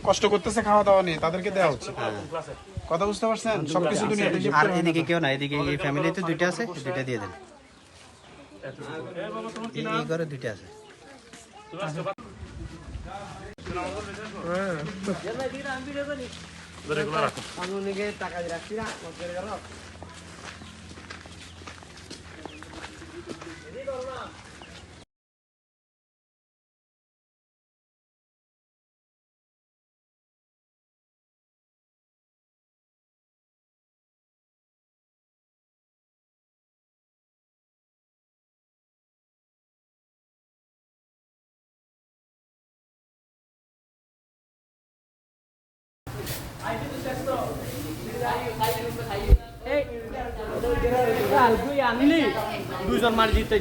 কষ্ট করতেছে খাওয়া দাওয়া নিয়ে তাদেরকে দেওয়া হচ্ছে। কথা বুঝতে পারছেন? সবকিছু দুনিয়াতে আর এদিকে কেউ না, এদিকে এই ফ্যামিলিতে দুইটা আছে, দুইটা দিয়ে দেন। এই ঘরে দুইটা আছে। টাকা দিয়ে রাখছি না। দুজন মার জিতে